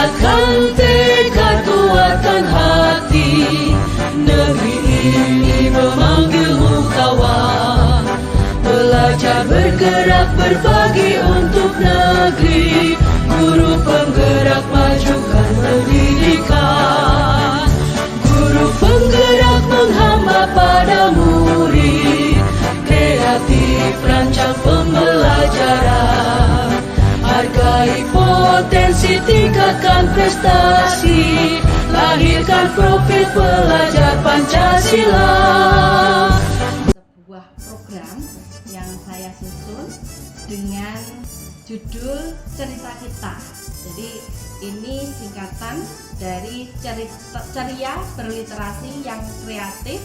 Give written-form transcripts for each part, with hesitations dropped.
Kuatkan tekad, kuatkan hati. Negeri ini memanggilmu kawan. Belajar bergerak berbagi untuk negeri. Guru penggerak majukan pendidikan. Guru penggerak menghamba pada murid. Kreatif rancang pembelajaran. Hargai potensi, tingkatkan prestasi. Lahirkan profil pelajar Pancasila. Sebuah program yang saya susun dengan judul Cerita Kita. Jadi ini singkatan dari ceria berliterasi yang kreatif,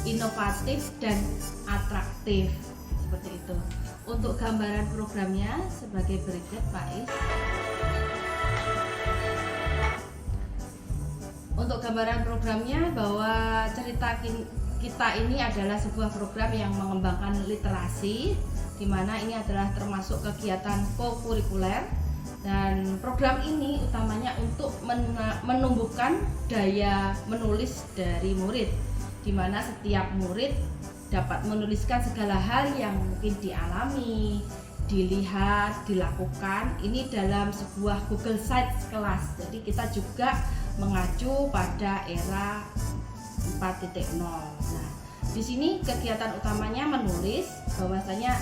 inovatif, dan atraktif. Seperti itu. Untuk gambaran programnya sebagai berikut, Pak Is. Untuk gambaran programnya bahwa Cerita Kita ini adalah sebuah program yang mengembangkan literasi, di mana ini adalah termasuk kegiatan co-kurikuler, dan program ini utamanya untuk menumbuhkan daya menulis dari murid, di mana setiap murid dapat menuliskan segala hal yang mungkin dialami, dilihat, dilakukan. Ini dalam sebuah Google Sites kelas. Jadi kita juga mengacu pada era 4.0. Nah, di sini kegiatan utamanya menulis, bahwasanya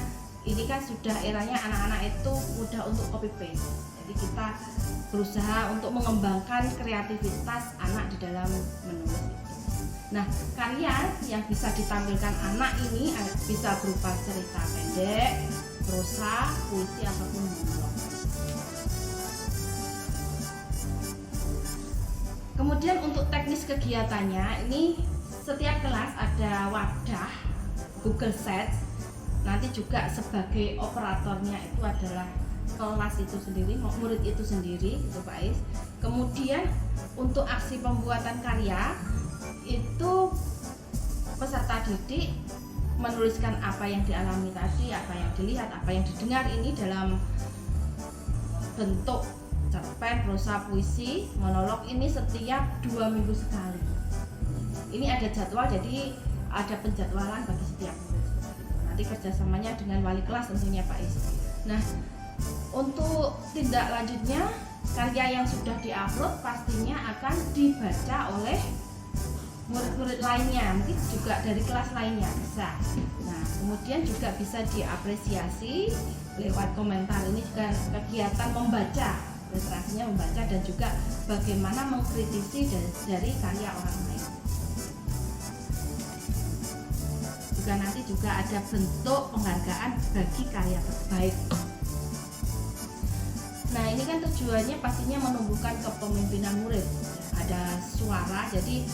ini kan sudah eranya anak-anak itu mudah untuk copy paste. Jadi kita berusaha untuk mengembangkan kreativitas anak di dalam menulis itu. Nah, karya yang bisa ditampilkan anak ini bisa berupa cerita pendek, prosa, puisi, ataupun monolog. Kemudian untuk teknis kegiatannya, ini setiap kelas ada wadah Google Sites. Nanti juga sebagai operatornya itu adalah kelas itu sendiri, murid itu sendiri, itu Pak Is. Kemudian untuk aksi pembuatan karya itu peserta didik menuliskan apa yang dialami tadi, apa yang dilihat, apa yang didengar ini dalam bentuk cerpen, prosa, puisi, monolog ini setiap 2 minggu sekali. Ini ada jadwal, jadi ada penjadwalan bagi setiap murid. Nanti kerjasamanya dengan wali kelas tentunya Pak Is. Nah, untuk tindak lanjutnya, karya yang sudah diupload pastinya akan dibaca oleh murid-murid lainnya, mungkin juga dari kelas lainnya bisa. Nah, kemudian juga bisa diapresiasi lewat komentar. Ini juga kegiatan membaca, literasinya membaca, dan juga bagaimana mengkritisi dari karya orang lain. Juga nanti juga ada bentuk penghargaan bagi karya terbaik. Nah, ini kan tujuannya pastinya menumbuhkan kepemimpinan murid. Ada suara, jadi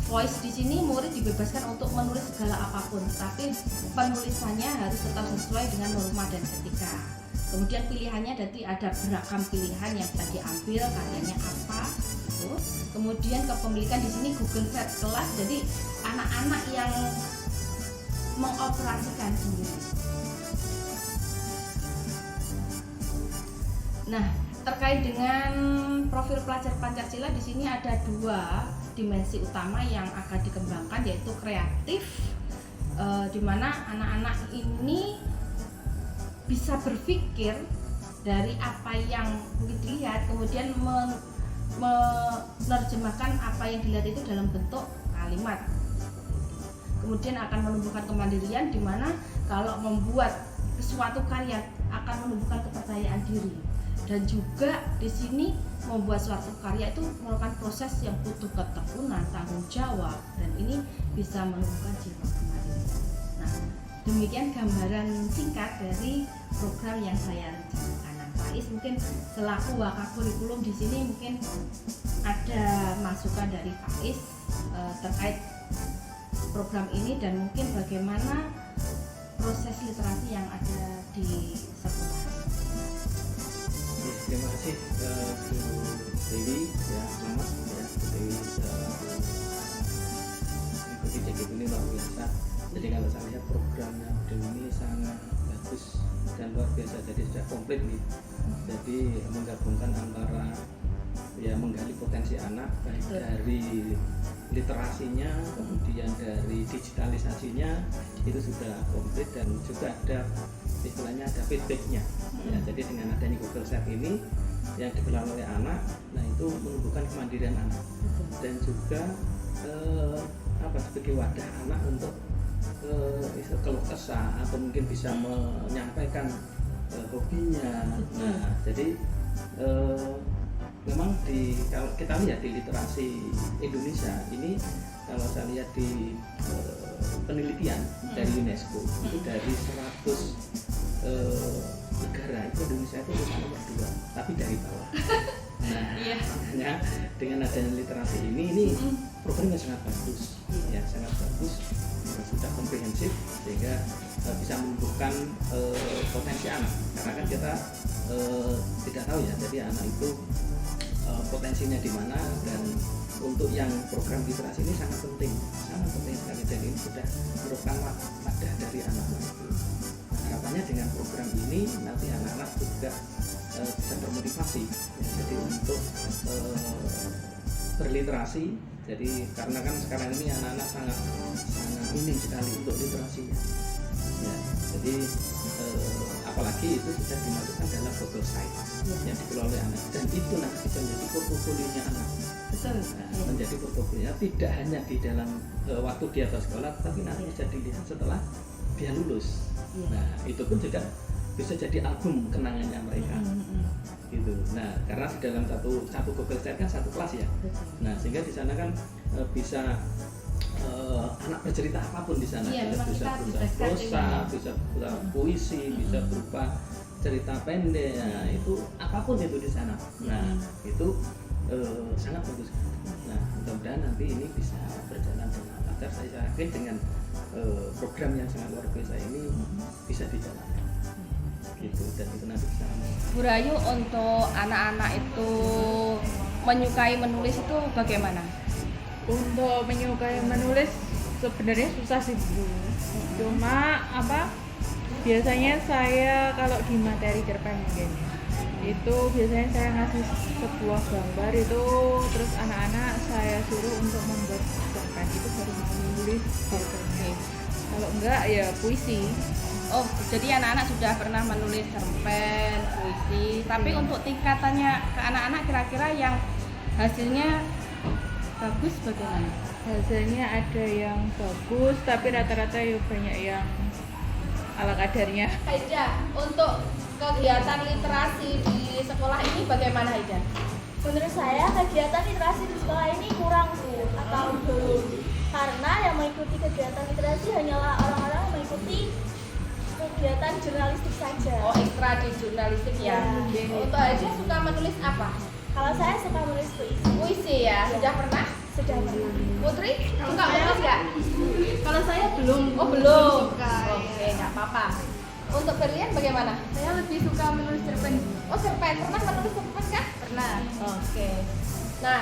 voice di sini murid dibebaskan untuk menulis segala apapun, tapi penulisannya harus tetap sesuai dengan norma dan etika. Kemudian pilihannya nanti ada beragam pilihan yang bisa diambil, karyanya apa gitu. Kemudian kepemilikan di sini Google Sites kelas, jadi anak-anak yang mengoperasikan sendiri. Nah, terkait dengan profil pelajar Pancasila, di sini ada 2 dimensi utama yang akan dikembangkan, yaitu kreatif, di mana anak-anak ini bisa berpikir dari apa yang mungkin dilihat, kemudian menerjemahkan apa yang dilihat itu dalam bentuk kalimat. Kemudian akan menumbuhkan kemandirian, di mana kalau membuat suatu karya akan menumbuhkan kepercayaan diri. Dan juga di sini membuat suatu karya itu merupakan proses yang butuh ketekunan, tanggung jawab, dan ini bisa menumbuhkan jiwa kemandirian. Nah, demikian gambaran singkat dari program yang saya rencanakan. Nah, Pak Is mungkin selaku wakakurikulum di sini mungkin ada masukan dari Pak Is terkait program ini, dan mungkin bagaimana proses literasi yang ada di sekolah. Terima kasih Bu Dewi, ya selamat ya Bu Dewi mengikuti DGP ini luar biasa. Jadi kalau saya lihat programnya Bu Dewi ini sangat bagus dan luar biasa, jadi sudah komplit nih. Jadi menggabungkan antara ya menggali potensi anak baik dari literasinya, kemudian dari digitalisasinya itu sudah komplit, dan juga ada istilahnya ada feedbacknya. Ya, jadi dengan adanya Google Set ini yang dikelola oleh anak, nah itu menumbuhkan kemandirian anak dan juga sebagai wadah anak untuk keluh kesah atau mungkin bisa menyampaikan hobinya. Nah, jadi memang kalau kita lihat di literasi Indonesia ini, kalau saya lihat di penelitian dari UNESCO itu dari 100 negara itu Indonesia itu urutan nomor 2, tapi dari bawah. Nah, makanya dengan adanya literasi ini programnya sangat bagus, ya sangat bagus, sudah komprehensif sehingga bisa menumbuhkan potensi anak. Karena kan kita tidak tahu ya, jadi anak itu potensinya di mana, dan untuk yang program literasi ini sangat penting sekali. Jadi ini sudah merupakan wadah dari anak-anak itu. Nah, harapannya dengan program ini nanti anak-anak juga bisa termotivasi, ya, jadi untuk berliterasi. Jadi karena kan sekarang ini anak-anak sangat minim sekali untuk literasinya. Ya, jadi apalagi itu sudah dimasukkan dalam Google Site yang dikelola oleh anak, dan itu nanti bisa menjadi portofolionya anak. Betul. Nah, menjadi portofolionya tidak hanya di dalam waktu dia bersekolah, tapi nanti bisa dilihat setelah dia lulus. Nah, itu pun juga bisa jadi album kenangannya mereka. Gitu. Nah, karena di dalam satu Google Site kan satu kelas ya. Nah, sehingga di sana kan bisa anak bercerita apapun di sana. Bisa prosa, bisa puisi, bisa berupa cerita pendek. Nah, itu apapun itu di sana. Nah, itu sangat bagus. Nah, mudah-mudahan nanti ini bisa berjalan dengan lancar. Saya yakin dengan program yang sangat luar biasa ini bisa dijalankan. Gitu, dan itu nanti bisa. Bu Rayu, untuk anak-anak itu menyukai menulis itu bagaimana? Untuk menyukai menulis sebenarnya susah sih Bu. Cuma biasanya saya kalau di materi cerpen mungkin itu biasanya saya ngasih sebuah gambar itu, terus anak-anak saya suruh untuk membuat cerpen, itu baru menulis biasanya. Kalau enggak ya puisi. Oh, jadi anak-anak sudah pernah menulis cerpen, puisi, tapi untuk tingkatannya ke anak-anak kira-kira yang hasilnya bagus bagaimana? Hasilnya ada yang bagus, tapi rata-rata ya banyak yang ala kadarnya. Haida, untuk kegiatan literasi di sekolah ini bagaimana Haida? Menurut saya kegiatan literasi di sekolah ini kurang Bu, atau belum, karena yang mengikuti kegiatan literasi hanyalah orang-orang yang mengikuti kegiatan jurnalistik saja. Oh, ekstra di jurnalistik ya. Untuk Haida suka menulis apa? Kalau saya suka menulis puisi. Puisi ya. Sudah pernah? Sudah pernah. Putri suka menulis nggak? Kalau saya belum. Oh belum. Oke, nggak apa-apa. Untuk Berlian bagaimana? Saya lebih suka menulis cerpen. Oh cerpen, pernah menulis cerpen kan? Pernah. Oke. Nah,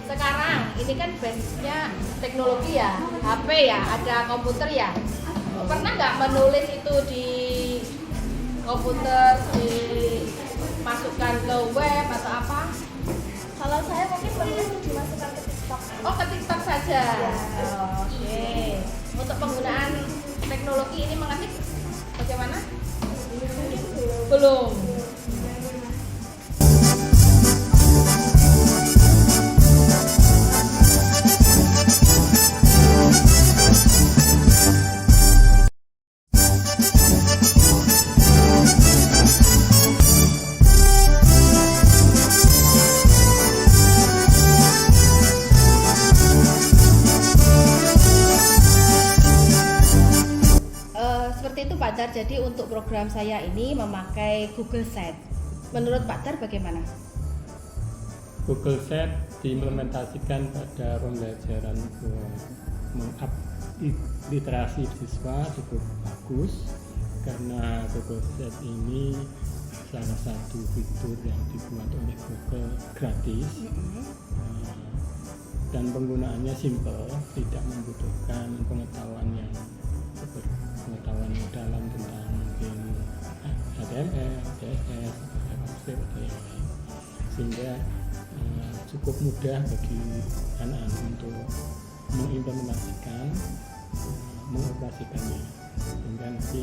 sekarang ini kan basisnya teknologi ya, HP ya, ada komputer ya. Pernah nggak menulis itu di komputer, dimasukkan ke web atau apa? Kalau saya mungkin menulis dimasukkan ke TikTok. Oh, ke TikTok saja. Oke. Untuk penggunaan teknologi ini mengetik bagaimana? Belum. Seperti itu Pak Dar, jadi untuk program saya ini memakai Google Set. Menurut Pak Dar bagaimana? Google Set diimplementasikan pada pembelajaran mengap literasi siswa cukup bagus, karena Google Set ini salah satu fitur yang dibuat oleh Google gratis. Dan penggunaannya simple, tidak membutuhkan pengetahuan dalam tentang mungkin HTML, CSS, JavaScript atau yang lain, sehingga cukup mudah bagi anak-anak untuk mengimplementasikan, mengoperasikannya, sehingga nanti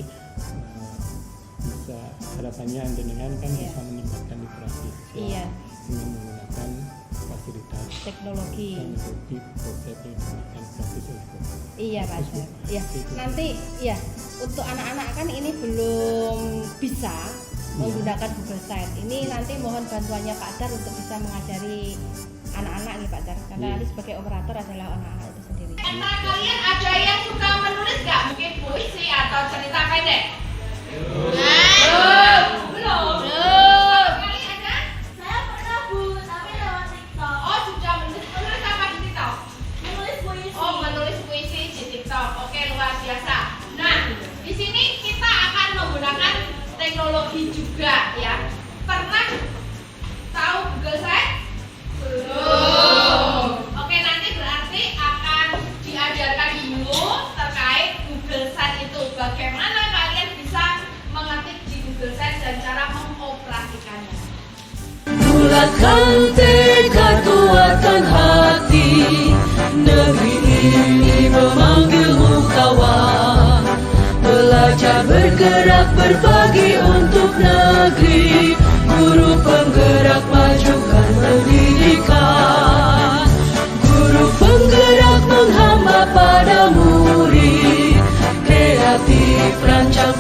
bisa harapannya dengan kan Iya. bisa meningkatkan literasi siswa Iya. dengan menggunakan fasilitas Teknologi. proses yang diberikan gratis oleh Bapak. Iya Pak Dar. Ya, Itu. nanti ya untuk anak-anak kan ini belum bisa menggunakan Google Site. Ini nanti mohon bantuannya Pak Dar untuk bisa mengajari anak-anak nih Pak Dar. Karena Iya. nanti sebagai operator adalah anak-anak itu sendiri. Antara kalian ada yang suka menulis nggak? Mungkin puisi atau cerita pendek? Belum. Kalian ada? Saya pernah Bu, tapi lewat TikTok. Oh sudah menulis apa di TikTok? Menulis puisi. Oh menulis puisi di TikTok. Oke luar biasa. Nah di sini kita akan menggunakan teknologi juga ya. Pernah tahu Google Site? Belum. Oke nanti berarti akan diajarkan dulu terkait Google Site itu. Bagaimana kalian bisa mengetik di Google Site dan cara mengoperasikannya. Bulatkan tekad, kuatkan hati. Negeri ini memanggilmu kawan. Belajar bergerak berbagi untuk negeri. Guru penggerak majukan pendidikan. Guru penggerak menghamba pada murid. Kreatif rancang